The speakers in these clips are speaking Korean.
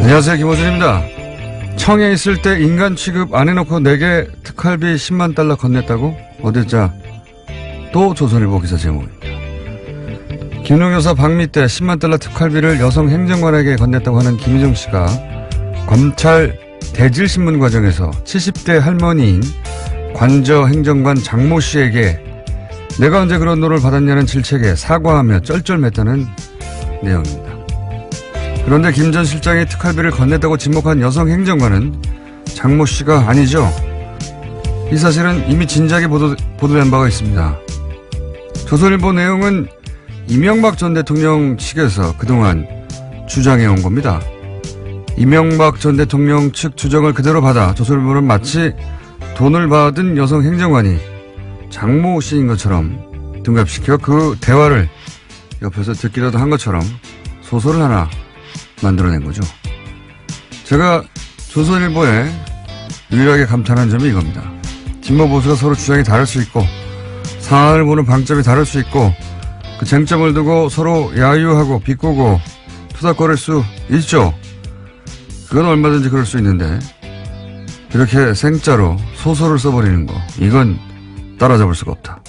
안녕하세요, 김호준입니다. 청에 있을 때 인간 취급 안 해놓고 내게 특활비 10만 달러 건넸다고? 어딨자? 또 조선일보 기사 제목입니다. 김용 여사 방미 때 10만 달러 특활비를 여성 행정관에게 건넸다고 하는 김희정 씨가 검찰 대질신문 과정에서 70대 할머니인 관저 행정관 장모 씨에게 내가 언제 그런 돈을 받았냐는 질책에 사과하며 쩔쩔맸다는 내용입니다. 그런데 김 전 실장이 특활비를 건넸다고 지목한 여성 행정관은 장모 씨가 아니죠. 이 사실은 이미 진작에 보도된 바가 있습니다. 조선일보 내용은 이명박 전 대통령 측에서 그동안 주장해온 겁니다. 이명박 전 대통령 측 주장을 그대로 받아 조선일보는 마치 돈을 받은 여성 행정관이 장모 씨인 것처럼 등갑시켜 그 대화를 옆에서 듣기라도 한 것처럼 소설을 하나 만들어낸 거죠. 제가 조선일보에 유일하게 감탄한 점이 이겁니다. 진보 보수가 서로 주장이 다를 수 있고 상황을 보는 방점이 다를 수 있고 그 쟁점을 두고 서로 야유하고 비꼬고 투닥거릴 수 있죠. 그건 얼마든지 그럴 수 있는데 이렇게 생짜로 소설을 써버리는 거 이건 따라잡을 수가 없다.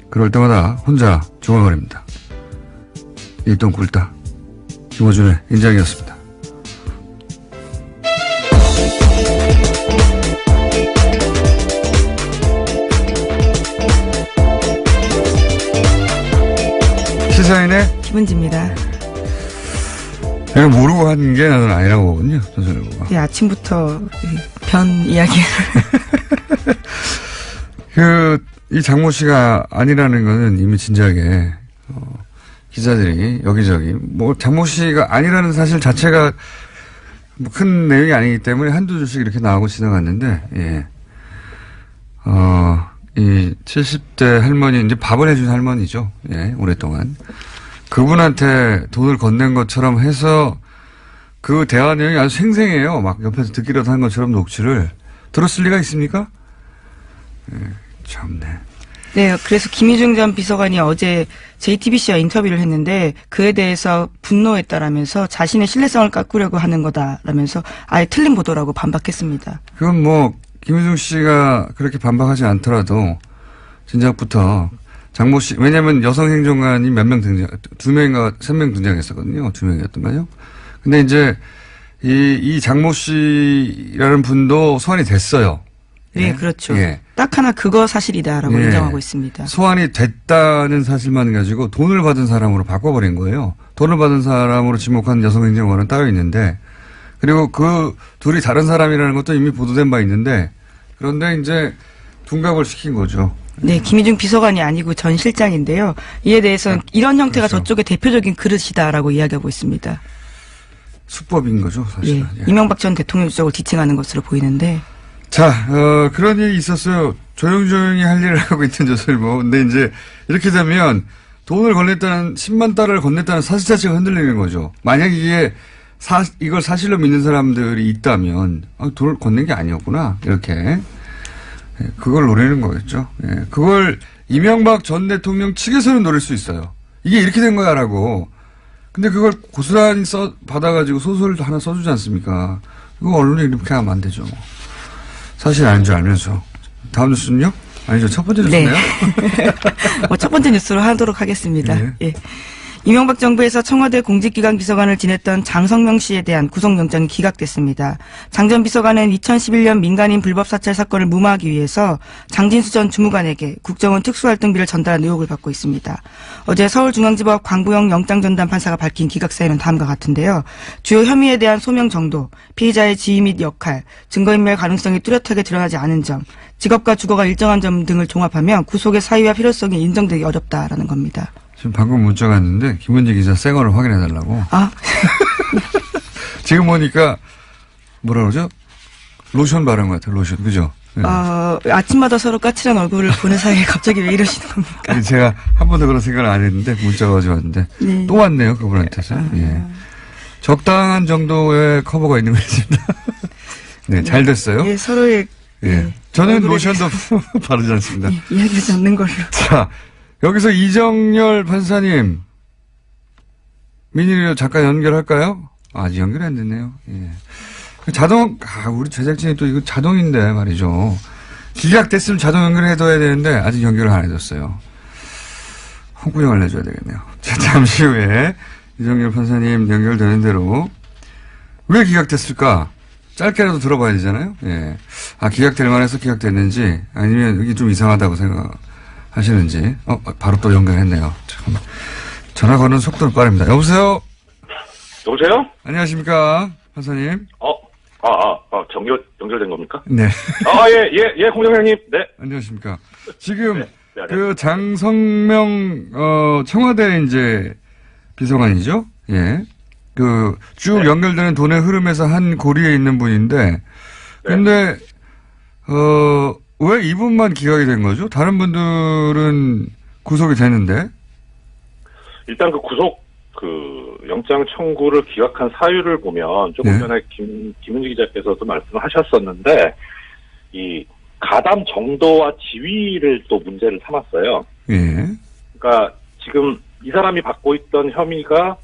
그럴 때마다 혼자 중얼거립니다. 일동 굴다. 김호준의 인장이었습니다. 시사인의 김은지입니다. 내가 모르고 한 게 나는 아니라고 보거든요. 조선일보가. 예, 아침부터 변 이야기를. 이 장모 씨가 아니라는 거는 이미 진작에 기자들이 여기저기 장모 씨가 아니라는 사실 자체가 큰 내용이 아니기 때문에 한두 줄씩 이렇게 나오고 지나갔는데 예. 이 70대 할머니 이제 밥을 해준 할머니죠. 예, 오랫동안 그분한테 돈을 건넨 것처럼 해서 그 대화 내용이 아주 생생해요. 막 옆에서 듣기라도 한 것처럼 녹취를 들었을 리가 있습니까? 예, 참네. 네, 그래서 김희중 전 비서관이 어제 JTBC와 인터뷰를 했는데 그에 대해서 분노했다라면서 자신의 신뢰성을 깎으려고 하는 거다라면서 아예 틀린 보도라고 반박했습니다. 그건 김희중 씨가 그렇게 반박하지 않더라도 진작부터 장모 씨, 왜냐면 여성 행정관이 몇 명 등장, 2명인가 3명 등장했었거든요. 2명이었던가요? 근데 이제 이 장모 씨라는 분도 소환이 됐어요. 네, 예? 그렇죠. 예. 딱 하나 그거 사실이다라고 예. 인정하고 있습니다. 소환이 됐다는 사실만 가지고 돈을 받은 사람으로 바꿔버린 거예요. 돈을 받은 사람으로 지목한 여성 행정관은 따로 있는데 그리고 그 둘이 다른 사람이라는 것도 이미 보도된 바 있는데 그런데 이제 둔갑을 시킨 거죠. 네, 김희중 비서관이 아니고 전 실장인데요. 이에 대해서는 이런 형태가 그렇죠. 저쪽의 대표적인 그릇이다라고 이야기하고 있습니다. 수법인 거죠, 사실은. 예, 예. 이명박 전 대통령 쪽을 지칭하는 것으로 보이는데. 자, 그런 일이 있었어요. 조용조용히 할 일을 하고 있던 조선일보. 근데 이제 이렇게 되면 돈을 건넸다는 10만 달러를 건넸다는 사실 자체가 흔들리는 거죠. 만약 이걸 사실로 믿는 사람들이 있다면 돈을 건넨 게 아니었구나. 이렇게. 그걸 노리는 거겠죠. 예. 그걸 이명박 전 대통령 측에서는 노릴 수 있어요. 이게 이렇게 된 거야라고. 근데 그걸 고스란히 받아가지고 소설도 하나 써주지 않습니까? 이거 언론이 이렇게 하면 안 되죠. 사실 아닌 줄 알면서. 다음 뉴스는요? 아니죠. 첫 번째 뉴스네요. 네. 첫 번째 뉴스로 하도록 하겠습니다. 네. 예. 이명박 정부에서 청와대 공직기강 비서관을 지냈던 장성명 씨에 대한 구속영장이 기각됐습니다. 장 전 비서관은 2011년 민간인 불법 사찰 사건을 무마하기 위해서 장진수 전 주무관에게 국정원 특수활동비를 전달한 의혹을 받고 있습니다. 어제 서울중앙지법 광부영 영장전담 판사가 밝힌 기각사유는 다음과 같은데요. 주요 혐의에 대한 소명 정도, 피의자의 지위 및 역할, 증거인멸 가능성이 뚜렷하게 드러나지 않은 점, 직업과 주거가 일정한 점 등을 종합하면 구속의 사유와 필요성이 인정되기 어렵다라는 겁니다. 지금 방금 문자가 왔는데 김은지 기자 생얼을 확인해달라고. 아. 지금 보니까 뭐라 그러죠? 로션 바른 것 같아요. 로션. 그죠? 네. 아침마다 서로 까칠한 얼굴을 보는 사이에 갑자기 왜 이러시는 겁니까? 제가 한 번도 그런 생각을 안 했는데 문자가 가져왔는데 네. 또 왔네요. 그분한테서. 예. 적당한 정도의 커버가 있는 것 같습니다. 네, 잘 됐어요. 예, 서로의. 예. 저는 로션도 바르지 않습니다. 예, 이야기하지 않는 걸로. 자, 여기서 이정열 판사님, 민일이로 잠깐 연결할까요? 아직 연결이 안 됐네요. 예. 자동, 우리 제작진이 또 이거 자동인데 말이죠. 기각됐으면 자동 연결해둬야 되는데 아직 연결을 안 해줬어요. 홍구형을 내줘야 되겠네요. 자, 잠시 후에 이정열 판사님 연결되는 대로 왜 기각됐을까? 짧게라도 들어봐야 되잖아요. 예. 기각될 만해서 기각됐는지 아니면 이게 좀 이상하다고 생각하시는지. 바로 또 연결했네요. 참. 전화 거는 속도는 빠릅니다. 여보세요? 여보세요? 안녕하십니까, 판사님? 연결된 겁니까? 네. 공장장님. 네. 안녕하십니까. 지금, 네, 장성명, 청와대 이제 비서관이죠? 예. 쭉 네. 연결되는 돈의 흐름에서 한 고리에 있는 분인데, 근데, 왜 이분만 기각이 된 거죠? 다른 분들은 구속이 되는데? 일단 영장 청구를 기각한 사유를 보면 조금 네. 전에 김은지 기자께서도 말씀하셨었는데, 이 가담 정도와 지위를 또 문제를 삼았어요. 예. 그러니까 지금 이 사람이 받고 있던 혐의가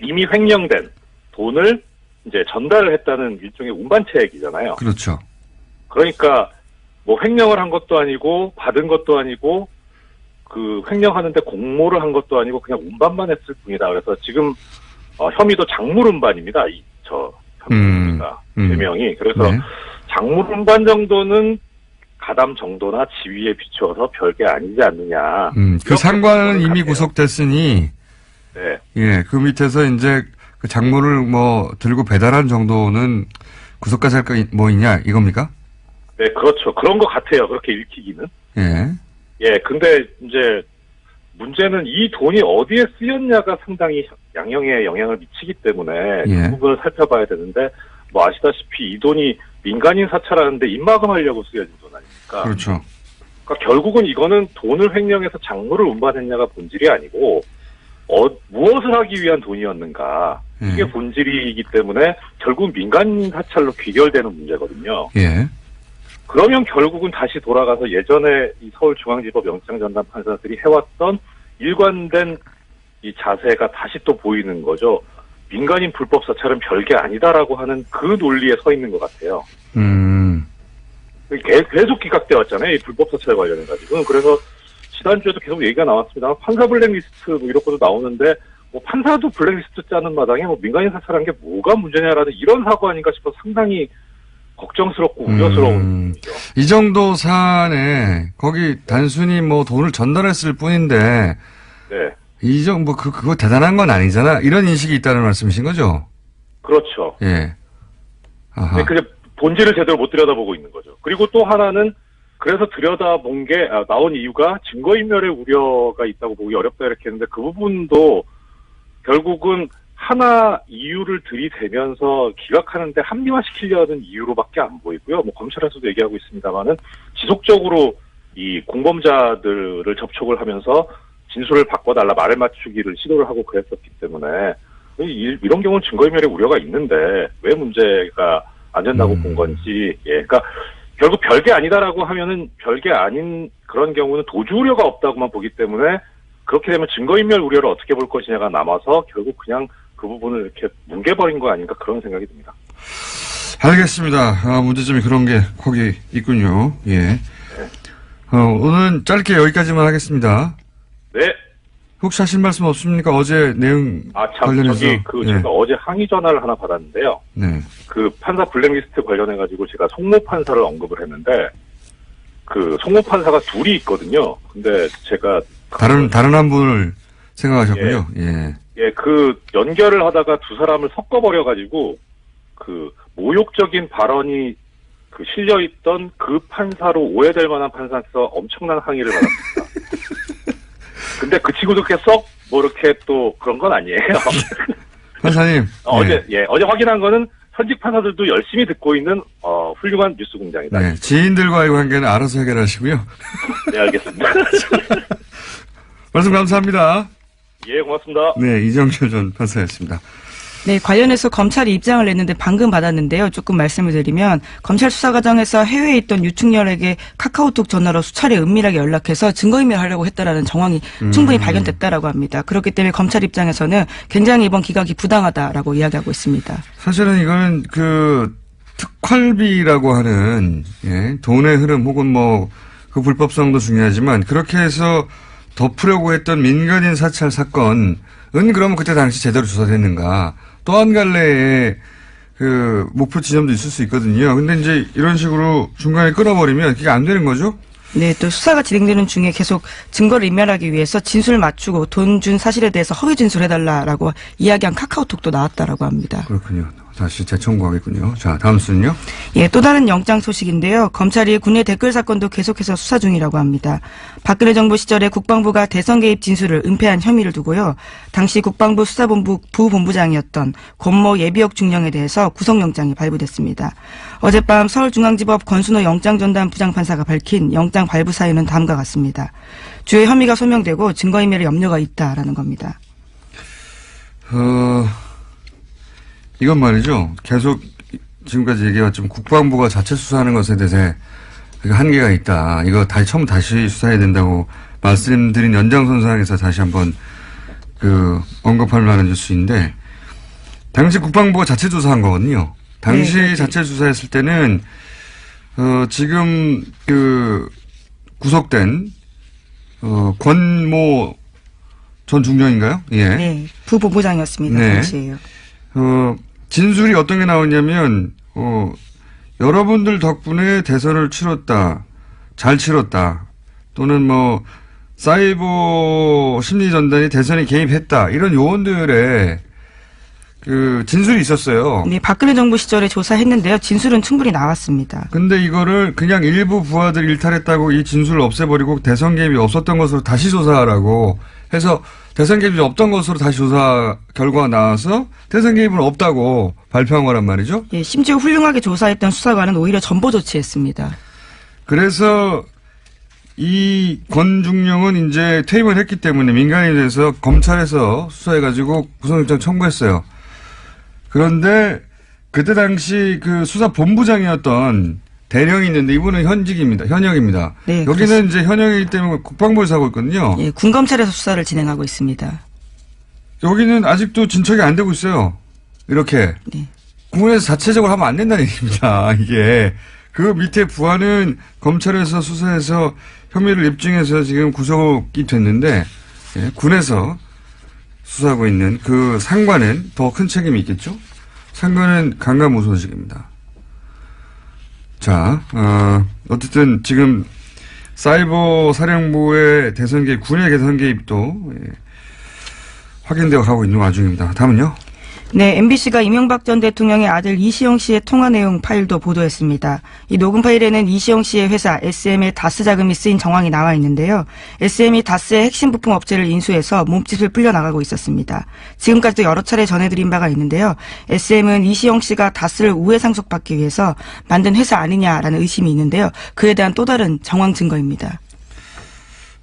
이미 횡령된 돈을 이제 전달을 했다는 일종의 운반체액이잖아요. 그렇죠. 그러니까 뭐 횡령을 한 것도 아니고 받은 것도 아니고 그 횡령하는데 공모를 한 것도 아니고 그냥 운반만 했을 뿐이다. 그래서 지금 혐의도 작물 운반입니다. 혐의가 죄명이. 그래서 네. 작물 운반 정도는 가담 정도나 지위에 비추어서 별게 아니지 않느냐. 그 상관은 이미 구속됐으니, 네. 예, 그 밑에서 이제 그 작물을 뭐 들고 배달한 정도는 구속까지 할 거 뭐 있냐 이겁니까? 네, 그렇죠. 그런 것 같아요. 그렇게 읽히기는. 예. 예, 근데 이제 문제는 이 돈이 어디에 쓰였냐가 상당히 양형에 영향을 미치기 때문에 예. 그 부분을 살펴봐야 되는데 뭐 아시다시피 이 돈이 민간인 사찰하는데 입마금하려고 쓰여진 돈 아닙니까? 그렇죠. 그러니까 결국은 이거는 돈을 횡령해서 작물을 운반했냐가 본질이 아니고 무엇을 하기 위한 돈이었는가 이게 본질이기 때문에 결국 민간인 사찰로 귀결되는 문제거든요. 예. 그러면 결국은 다시 돌아가서 예전에 이 서울중앙지법 영장전담 판사들이 해왔던 일관된 이 자세가 다시 또 보이는 거죠. 민간인 불법 사찰은 별게 아니다라고 하는 그 논리에 서 있는 것 같아요. 계속 기각돼 왔잖아요. 이 불법 사찰 관련해가지고. 그래서 지난주에도 계속 얘기가 나왔습니다. 판사 블랙리스트 뭐 이런 것도 나오는데 뭐 판사도 블랙리스트 짜는 마당에 뭐 민간인 사찰한 게 뭐가 문제냐라는 이런 사고 아닌가 싶어서 상당히 걱정스럽고 우려스러운 일이죠. 이 정도 사안에 거기 단순히 뭐 돈을 전달했을 뿐인데 네. 이 정도 그거 대단한 건 아니잖아. 이런 인식이 있다는 말씀이신 거죠? 그렇죠. 예. 아하. 네, 근데 본질을 제대로 못 들여다보고 있는 거죠. 그리고 또 하나는 그래서 들여다본 게 나온 이유가 증거인멸의 우려가 있다고 보기 어렵다 이렇게 했는데 그 부분도 결국은 하나 이유를 들이대면서 기각하는데 합리화시키려는 이유로밖에 안 보이고요. 뭐 검찰에서도 얘기하고 있습니다만은 지속적으로 이 공범자들을 접촉을 하면서 진술을 바꿔달라 말을 맞추기를 시도를 하고 그랬었기 때문에 이런 경우는 증거인멸의 우려가 있는데 왜 문제가 안 된다고 본 건지. 예, 그러니까 결국 별게 아니다라고 하면은 별게 아닌 그런 경우는 도주 우려가 없다고만 보기 때문에 그렇게 되면 증거인멸 우려를 어떻게 볼 것이냐가 남아서 결국 그냥 그 부분을 이렇게 뭉개버린 거 아닌가 그런 생각이 듭니다. 알겠습니다. 문제점이 그런 게 거기 있군요. 예. 오늘은 짧게 여기까지만 하겠습니다. 네. 혹시 하실 말씀 없습니까? 어제 내용 관련해서. 제가 어제 항의 전화를 하나 받았는데요. 네. 그 판사 블랙리스트 관련해가지고 제가 송모 판사를 언급을 했는데 그 송모 판사가 둘이 있거든요. 근데 제가 다른 한 분을 생각하셨군요. 예. 예, 그 연결을 하다가 두 사람을 섞어버려가지고 그 모욕적인 발언이 그 실려있던 그 판사로 오해될 만한 판사에서 엄청난 항의를 받았습니다. 근데 그 친구도 이렇게 뭐 이렇게 또 그런 건 아니에요. 판사님. 어제 확인한 거는 현직 판사들도 열심히 듣고 있는 훌륭한 뉴스 공장이다. 네, 지인들과의 관계는 알아서 해결하시고요. 네, 알겠습니다. 말씀 감사합니다. 예, 고맙습니다. 네, 이정철 전 판사였습니다. 네, 관련해서 검찰이 입장을 냈는데 방금 받았는데요. 조금 말씀을 드리면 검찰 수사 과정에서 해외에 있던 유충렬에게 카카오톡 전화로 수차례 은밀하게 연락해서 증거인멸하려고 했다라는 정황이 충분히 발견됐다라고 합니다. 그렇기 때문에 검찰 입장에서는 굉장히 이번 기각이 부당하다라고 이야기하고 있습니다. 사실은 이거는 특활비라고 하는 돈의 흐름 혹은 그 불법성도 중요하지만 그렇게 해서 덮으려고 했던 민간인 사찰 사건은 그러면 그때 당시 제대로 조사됐는가? 또 한 갈래의 목표 지점도 있을 수 있거든요. 근데 이제 이런 식으로 중간에 끊어버리면 그게 안 되는 거죠? 네, 또 수사가 진행되는 중에 계속 증거를 인멸하기 위해서 진술을 맞추고 돈 준 사실에 대해서 허위 진술해달라라고 이야기한 카카오톡도 나왔다라고 합니다. 그렇군요. 다시 재청구하겠군요. 자, 다음 순요. 예, 또 다른 영장 소식인데요. 검찰이 국내 댓글 사건도 계속해서 수사 중이라고 합니다. 박근혜 정부 시절에 국방부가 대선 개입 진술을 은폐한 혐의를 두고요. 당시 국방부 수사본부 부본부장이었던 권모 예비역 중령에 대해서 구속영장이 발부됐습니다. 어젯밤 서울중앙지법 권순호 영장전담 부장판사가 밝힌 영장 발부 사유는 다음과 같습니다. 주요 혐의가 소명되고 증거인멸의 염려가 있다라는 겁니다. 이건 말이죠. 계속 지금까지 얘기해왔지만 국방부가 자체 수사하는 것에 대해서 한계가 있다. 이거 다시 수사해야 된다고 말씀드린 연장선상에서 다시 한번 언급할 만한 뉴스인데 당시 국방부가 자체 조사한 거거든요. 당시 네, 자체 조사했을 때는 지금 구속된 권모 전 중령인가요? 예. 네, 부본부장이었습니다. 네. 당시에요. 진술이 어떤 게 나오냐면, 여러분들 덕분에 대선을 치렀다. 잘 치렀다. 또는 사이버 심리전단이 대선에 개입했다. 이런 요원들의 진술이 있었어요. 네, 박근혜 정부 시절에 조사했는데요. 진술은 충분히 나왔습니다. 근데 이거를 그냥 일부 부하들 일탈했다고 이 진술을 없애버리고 대선 개입이 없었던 것으로 다시 조사하라고 해서 대선 개입이 없던 것으로 다시 조사 결과가 나와서 대선 개입은 없다고 발표한 거란 말이죠. 예, 심지어 훌륭하게 조사했던 수사관은 오히려 전보 조치했습니다. 그래서 이 권중령은 이제 퇴임을 했기 때문에 민간인에 대해서 검찰에서 수사해가지고 구속영장 청구했어요. 그런데 그때 당시 수사본부장이었던 대령이 있는데 이분은 현역입니다. 네, 여기는 그렇습니다. 이제 현역이기 때문에 국방부에서 하고 있거든요. 예, 군검찰에서 수사를 진행하고 있습니다. 여기는 아직도 진척이 안 되고 있어요. 이렇게. 네. 국군에서 자체적으로 하면 안 된다는 얘기입니다. 이게. 그 밑에 부하는 검찰에서 수사해서 혐의를 입증해서 지금 구속이 됐는데 군에서 수사하고 있는 그 상관은 더 큰 책임이 있겠죠. 상관은 강간무소식입니다. 자, 어쨌든 지금 사이버 사령부의 대선 개입, 군의 대선 개입도 확인되어 가고 있는 와중입니다. 다음은요. 네, MBC가 이명박 전 대통령의 아들 이시영 씨의 통화 내용 파일도 보도했습니다. 이 녹음 파일에는 이시영 씨의 회사 SM의 다스 자금이 쓰인 정황이 나와 있는데요. SM이 다스의 핵심 부품 업체를 인수해서 몸집을 불려나가고 있었습니다. 지금까지도 여러 차례 전해드린 바가 있는데요. SM은 이시영 씨가 다스를 우회 상속받기 위해서 만든 회사 아니냐라는 의심이 있는데요. 그에 대한 또 다른 정황 증거입니다.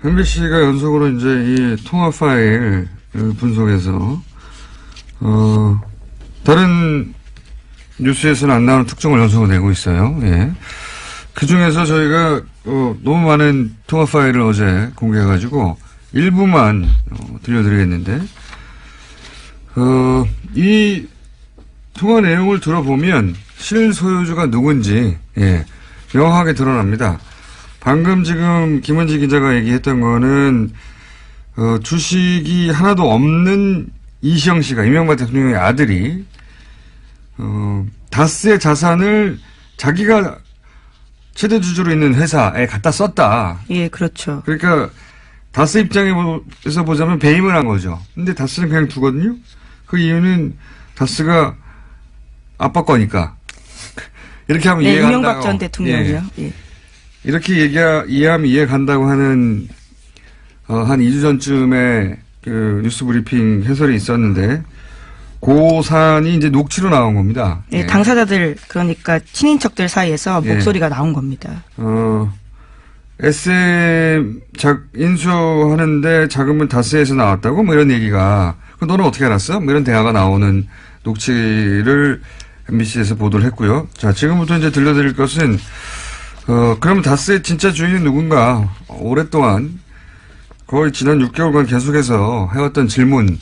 MBC가 연속으로 이제 이 통화 파일 분석해서 다른 뉴스에서는 안 나오는 특종을 연속으로 내고 있어요. 예. 그 중에서 저희가, 너무 많은 통화 파일을 어제 공개해가지고, 일부만, 들려드리겠는데, 이 통화 내용을 들어보면, 실소유주가 누군지, 명확하게 드러납니다. 방금 지금 김원지 기자가 얘기했던 거는, 주식이 하나도 없는 이시영 씨가 이명박 대통령의 아들이 다스의 자산을 자기가 최대 주주로 있는 회사에 갖다 썼다. 예, 그렇죠. 그러니까 다스 입장에서 보자면 배임을 한 거죠. 근데 다스는 그냥 두거든요. 그 이유는 다스가 아빠 거니까. 이렇게 하면 이해가 간다고. 이명박 전 대통령이요. 예. 이렇게 이해하면 이해 간다고 하는 한 2주 전쯤에 뉴스 브리핑 해설이 있었는데, 고산이 이제 녹취로 나온 겁니다. 네, 당사자들, 그러니까 친인척들 사이에서 목소리가 나온 겁니다. SM 인수하는데 자금은 다스에서 나왔다고? 뭐 이런 얘기가, 너는 어떻게 알았어? 뭐 이런 대화가 나오는 녹취를 MBC에서 보도를 했고요. 자, 지금부터 이제 들려드릴 것은, 그러면 다스의 진짜 주인은 누군가? 오랫동안 거의 지난 6개월간 계속해서 해왔던 질문에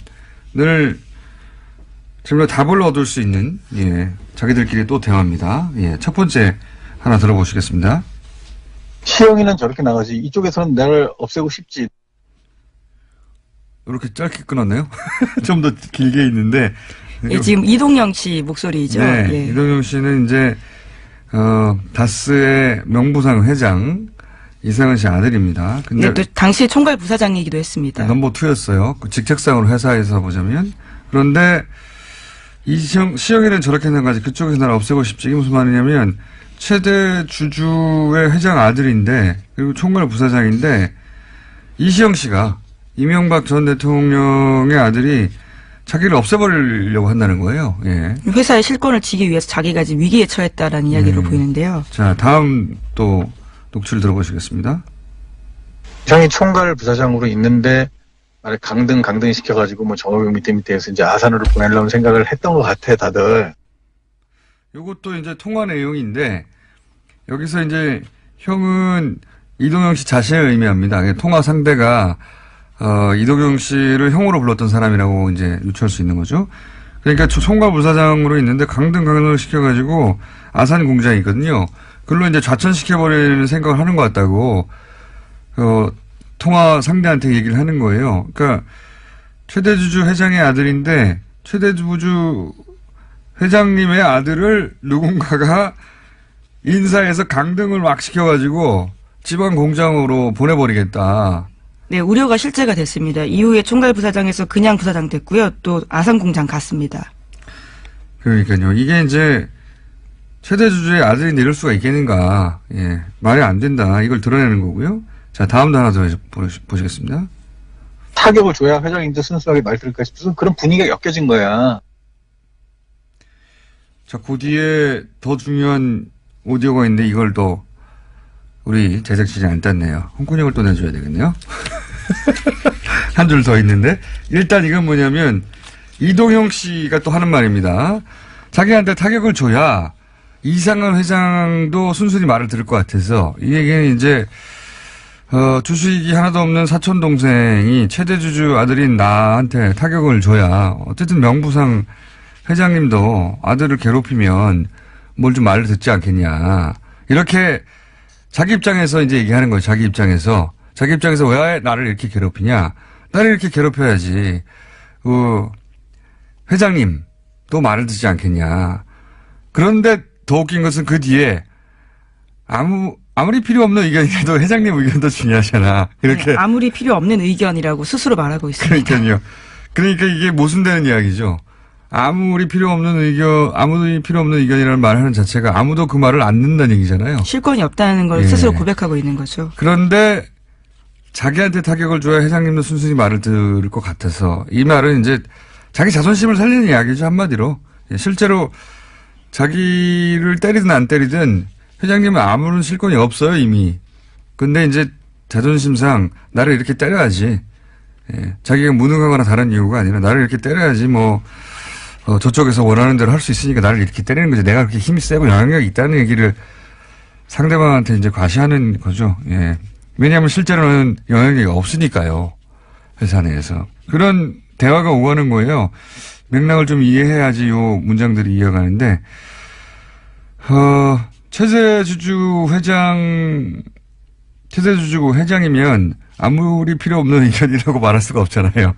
답을 얻을 수 있는, 예, 자기들끼리 또 대화입니다. 예, 첫 번째 하나 들어보시겠습니다. 시영이는 저렇게 나가지. 이쪽에서는 나를 없애고 싶지. 이렇게 짧게 끊었네요. 좀 더 길게 있는데. 예, 지금 이동영 씨 목소리죠. 네. 예. 이동영 씨는 이제, 다스의 명부상 회장, 이상은 씨 아들입니다. 근데. 네, 또 당시 총괄 부사장이기도 했습니다. 넘버 2였어요. 그 직책상으로 회사에서 보자면. 그런데, 시영이는 저렇게 나가지. 그쪽에서 나를 없애고 싶지. 이게 무슨 말이냐면, 최대 주주의 회장 아들인데, 그리고 총괄 부사장인데, 이시영 씨가 이명박 전 대통령의 아들이 자기를 없애버리려고 한다는 거예요. 예. 회사의 실권을 지기 위해서 자기가 지금 위기에 처했다라는 이야기로 보이는데요. 자, 다음 또 녹취를 들어보시겠습니다. 이상이 총괄 부사장으로 있는데 나를 강등 시켜가지고 뭐 정호영 밑에서 이제 아산으로 보내려는 생각을 했던 것 같아 다들. 요것도 이제 통화 내용인데 여기서 이제 형은 이동영 씨 자신을 의미합니다. 통화 상대가 이동영 씨를 형으로 불렀던 사람이라고 이제 유추할 수 있는 거죠. 그러니까 총괄 부사장으로 있는데 강등을 시켜가지고 아산 공장이 있거든요. 그걸로 이제 좌천시켜버리는 생각을 하는 것 같다고, 통화 상대한테 얘기를 하는 거예요. 그러니까 최대주주 회장의 아들인데 최대주주 회장님의 아들을 누군가가 인사해서 강등을 막 시켜가지고 지방 공장으로 보내버리겠다. 네, 우려가 실제가 됐습니다. 이후에 총괄 부사장에서 그냥 부사장 됐고요. 또 아산 공장 갔습니다. 그러니까요. 이게 이제 최대 주주의 아들인데 이럴 수가 있겠는가. 예. 말이 안 된다. 이걸 드러내는 거고요. 자, 다음도 하나 더 보시겠습니다. 타격을 줘야 회장님도 순수하게 말 들을까 싶어서 그런 분위기가 엮여진 거야. 자, 그 뒤에 더 중요한 오디오가 있는데 이걸 또 우리 제작진이 안 땄네요. 홍군형을 또 내줘야 되겠네요. 한 줄 더 있는데 일단 이건 뭐냐면 이동영 씨가 또 하는 말입니다. 자기한테 타격을 줘야 이상은 회장도 순순히 말을 들을 것 같아서 이 얘기는 이제 주수익이 하나도 없는 사촌 동생이 최대 주주 아들인 나한테 타격을 줘야 어쨌든 명부상 회장님도 아들을 괴롭히면 뭘 좀 말을 듣지 않겠냐. 이렇게 자기 입장에서 이제 얘기하는 거예요. 자기 입장에서 왜 나를 이렇게 괴롭히냐. 나를 이렇게 괴롭혀야지. 회장님도 말을 듣지 않겠냐. 그런데 더 웃긴 것은 그 뒤에 아무리 필요 없는 의견이라도 회장님 의견도 중요하잖아. 이렇게. 네, 아무리 필요 없는 의견이라고 스스로 말하고 있습니다. 그러니까요. 그러니까 이게 모순되는 이야기죠. 아무리 필요 없는 의견이라는 말을 하는 자체가 아무도 그 말을 안 듣는다는 얘기잖아요. 실권이 없다는 걸 예. 스스로 고백하고 있는 거죠. 그런데 자기한테 타격을 줘야 회장님도 순순히 말을 들을 것 같아서 이 말은 이제 자기 자존심을 살리는 이야기죠. 한마디로. 실제로 자기를 때리든 안 때리든 회장님은 아무런 실권이 없어요. 이미. 근데 이제 자존심상 나를 이렇게 때려야지. 예. 자기가 무능하거나 다른 이유가 아니라 나를 이렇게 때려야지 저쪽에서 원하는 대로 할 수 있으니까 나를 이렇게 때리는 거지. 내가 그렇게 힘이 세고 영향력이 있다는 얘기를 상대방한테 이제 과시하는 거죠. 예. 왜냐하면 실제로는 영향력이 없으니까요. 회사 내에서. 그런 대화가 오가는 거예요. 맥락을 좀 이해해야지 요 문장들이 이어가는데, 최대주주 회장이면 아무리 필요 없는 의견이라고 말할 수가 없잖아요.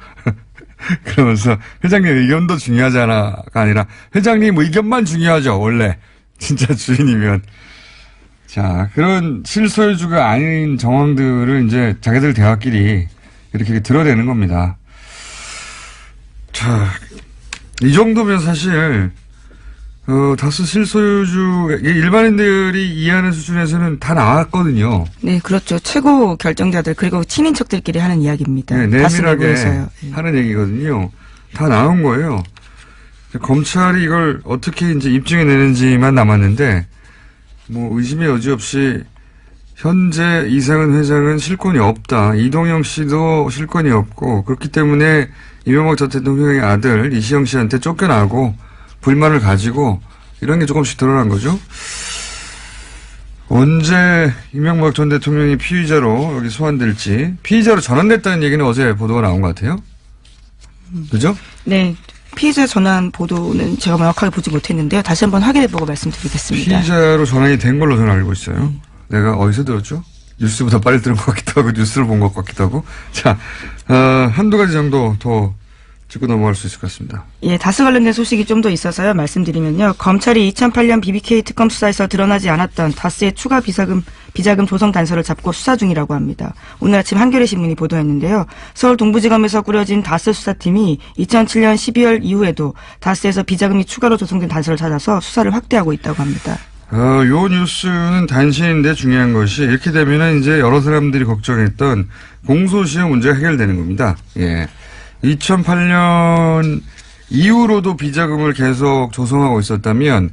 그러면서 회장님 의견도 중요하잖아가 아니라 회장님 의견만 중요하죠. 원래 진짜 주인이면. 자, 그런 실소유주가 아닌 정황들을 이제 자기들 대화끼리 이렇게 드러내는 겁니다. 자, 이 정도면 사실 다수 실소유주 일반인들이 이해하는 수준에서는 다 나왔거든요. 네, 그렇죠. 최고 결정자들 그리고 친인척들끼리 하는 이야기입니다. 네, 내밀하게 하는 얘기거든요. 다 나온 거예요. 검찰이 이걸 어떻게 이제 입증해내는지만 남았는데 의심의 여지 없이 현재 이상은 회장은 실권이 없다. 이동영 씨도 실권이 없고 그렇기 때문에 이명박 전 대통령의 아들 이시영 씨한테 쫓겨나고 불만을 가지고 이런 게 조금씩 드러난 거죠. 언제 이명박 전 대통령이 피의자로 여기 소환될지, 피의자로 전환됐다는 얘기는 어제 보도가 나온 것 같아요. 그죠? 네. 피의자 전환 보도는 제가 명확하게 보지 못했는데요. 다시 한번 확인해보고 말씀드리겠습니다. 피의자로 전환이 된 걸로 저는 알고 있어요. 내가 어디서 들었죠? 뉴스보다 빨리 들은 것 같기도 하고 뉴스를 본 것 같기도 하고. 자, 한두 가지 정도 더 짚고 넘어갈 수 있을 것 같습니다. 예, 다스 관련된 소식이 좀 더 있어서요. 말씀드리면요. 검찰이 2008년 BBK 특검 수사에서 드러나지 않았던 다스의 추가 비자금 조성 단서를 잡고 수사 중이라고 합니다. 오늘 아침 한겨레 신문이 보도했는데요. 서울 동부지검에서 꾸려진 다스 수사팀이 2007년 12월 이후에도 다스에서 비자금이 추가로 조성된 단서를 찾아서 수사를 확대하고 있다고 합니다. 요 뉴스는 단신인데 중요한 것이 이렇게 되면은 이제 여러 사람들이 걱정했던 공소시효 문제가 해결되는 겁니다. 예. 2008년 이후로도 비자금을 계속 조성하고 있었다면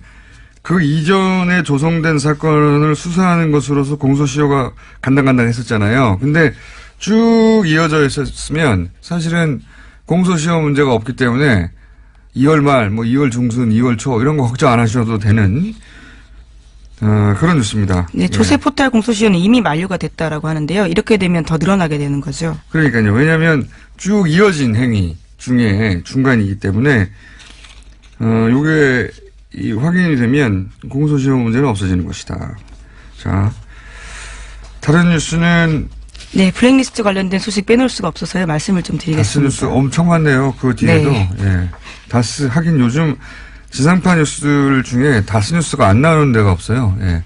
그 이전에 조성된 사건을 수사하는 것으로서 공소시효가 간당간당 했었잖아요. 근데 쭉 이어져 있었으면 사실은 공소시효 문제가 없기 때문에 2월 말, 2월 중순, 2월 초 이런 거 걱정 안 하셔도 되는 그런 뉴스입니다. 네, 조세 포탈 공소시효는 이미 만료가 됐다라고 하는데요. 이렇게 되면 더 늘어나게 되는 거죠. 그러니까요. 왜냐하면 쭉 이어진 행위 중에 중간이기 때문에 요게 확인이 되면 공소시효 문제는 없어지는 것이다. 자, 다른 뉴스는 네, 블랙리스트 관련된 소식 빼놓을 수가 없어서요. 말씀을 좀 드리겠습니다. 다스 뉴스 엄청 많네요. 그 뒤에도. 네. 예. 다스 하긴 요즘 지상파 뉴스들 중에 다스 뉴스가 안 나오는 데가 없어요. 예.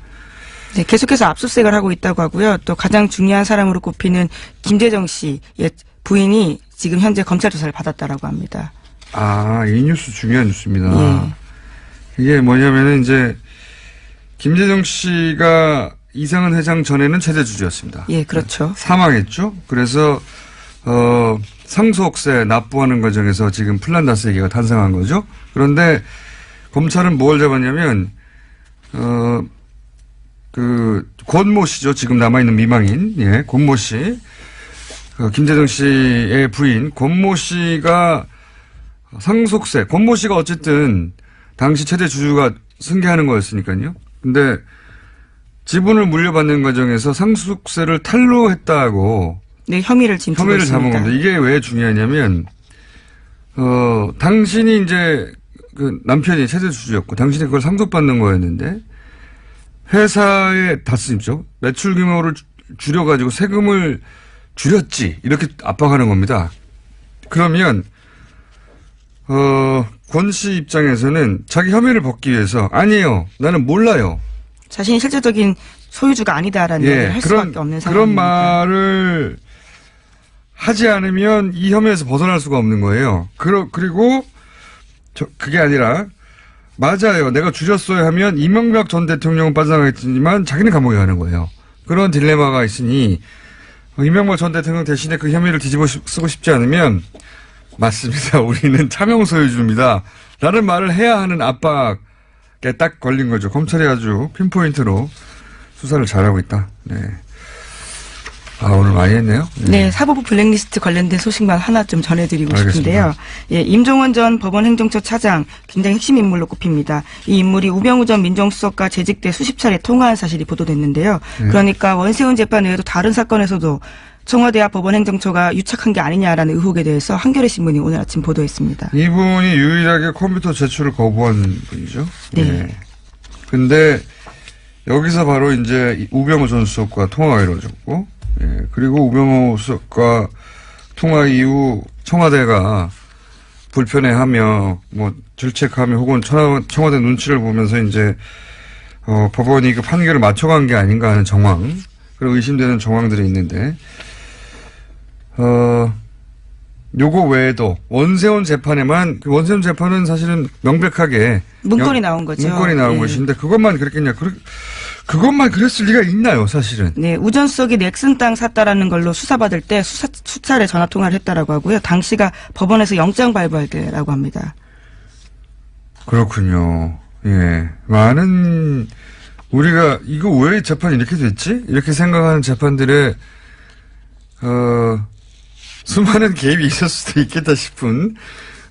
네, 계속해서 압수수색을 하고 있다고 하고요. 또 가장 중요한 사람으로 꼽히는 김재정 씨의 부인이 지금 현재 검찰 조사를 받았다라고 합니다. 아, 이 뉴스 중요한 뉴스입니다. 예. 이게 뭐냐면은 이제 김재정 씨가 이상은 회장 전에는 최대 주주였습니다. 예, 그렇죠. 사망했죠. 그래서 상속세 납부하는 과정에서 지금 플란다스 얘기가 탄생한 거죠. 그런데 검찰은 뭘 잡았냐면 그 권모 씨죠. 지금 남아있는 미망인, 예, 권모 씨, 김재정 씨의 부인 권모 씨가 상속세, 권모 씨가 어쨌든 당시 최대 주주가 승계하는 거였으니까요. 근데 지분을 물려받는 과정에서 상속세를 탈루했다고 네, 혐의를 지금 두고 혐의를 잡은 있습니다. 겁니다. 이게 왜 중요하냐면 당신이 이제 그 남편이 최대 주주였고 당신이 그걸 상속받는 거였는데 회사의 다스죠. 매출 규모를 줄여가지고 세금을 줄였지 이렇게 압박하는 겁니다. 그러면 권 씨 입장에서는 자기 혐의를 벗기 위해서 아니에요. 나는 몰라요. 자신이 실질적인 소유주가 아니다라는 얘기를 할 수밖에 없는 상황입니다. 그런 말을 하지 않으면 이 혐의에서 벗어날 수가 없는 거예요. 그리고 그게 아니라 맞아요. 내가 줄였어야 하면 이명박 전 대통령은 빠져나가겠지만 자기는 감옥에 가는 거예요. 그런 딜레마가 있으니 이명박 전 대통령 대신에 그 혐의를 뒤집어 쓰고 싶지 않으면 맞습니다. 우리는 차명 소유주입니다. 라는 말을 해야 하는 압박에 딱 걸린 거죠. 검찰이 아주 핀포인트로 수사를 잘하고 있다. 네. 아, 오늘 많이 했네요. 네, 사법부 블랙리스트 관련된 소식만 하나 좀 전해드리고 알겠습니다. 싶은데요. 예, 임종원 전 법원행정처 차장 굉장히 핵심 인물로 꼽힙니다. 이 인물이 우병우 전 민정수석과 재직 때 수십 차례 통화한 사실이 보도됐는데요. 그러니까 원세훈 재판 외에도 다른 사건에서도 청와대와 법원행정처가 유착한 게 아니냐라는 의혹에 대해서 한겨레 신문이 오늘 아침 보도했습니다. 이분이 유일하게 컴퓨터 제출을 거부한 분이죠. 네. 근데 여기서 바로 이제 우병우 전 수석과 통화가 이루어졌고, 예. 그리고 우병우 수석과 통화 이후 청와대가 불편해하며 뭐 질책하며 혹은 청와대 눈치를 보면서 이제 법원이 그 판결을 맞춰간 게 아닌가 하는 정황, 그리고 의심되는 정황들이 있는데 요거 외에도 원세훈 재판에만 그 원세훈 재판은 사실은 명백하게 문건이 나온 거죠. 문건이 나온 예. 것인데 그것만 그랬겠냐? 그것만 그랬을 리가 있나요, 사실은? 네, 우 전 수석이 넥슨 땅 샀다라는 걸로 수사받을 때 수차례 전화 통화를 했다라고 하고요. 당시가 법원에서 영장 발부할 때라고 합니다. 그렇군요. 예. 많은 우리가 이거 왜 재판이 이렇게 됐지? 이렇게 생각하는 재판들의 수많은 개입이 있을 수도 있겠다 싶은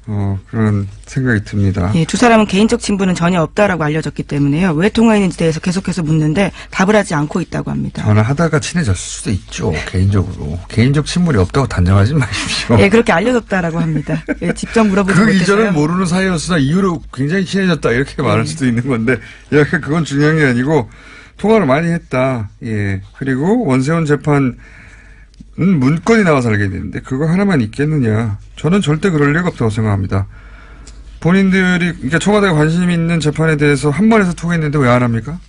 그런 생각이 듭니다. 예, 두 사람은 개인적 친분은 전혀 없다라고 알려졌기 때문에요. 왜 통화했는지 대해서 계속해서 묻는데 답을 하지 않고 있다고 합니다. 전화하다가 친해졌을 수도 있죠. 개인적으로. 개인적 친분이 없다고 단정하지 마십시오. 예, 그렇게 알려졌다라고 합니다. 예, 직접 물어보지 그 못해서요. 이전은 모르는 사이였으나 이후로 굉장히 친해졌다 이렇게 말할 수도 있는 건데 약간 그건 중요한 게 아니고 통화를 많이 했다. 예. 그리고 원세훈 재판은 문건이 나와서 알게 됐는데 그거 하나만 있겠느냐. 저는 절대 그럴 리가 없다고 생각합니다. 본인들이 그러니까 청와대가 관심 있는 재판에 대해서 한 번에서 통했는데 왜 안 합니까?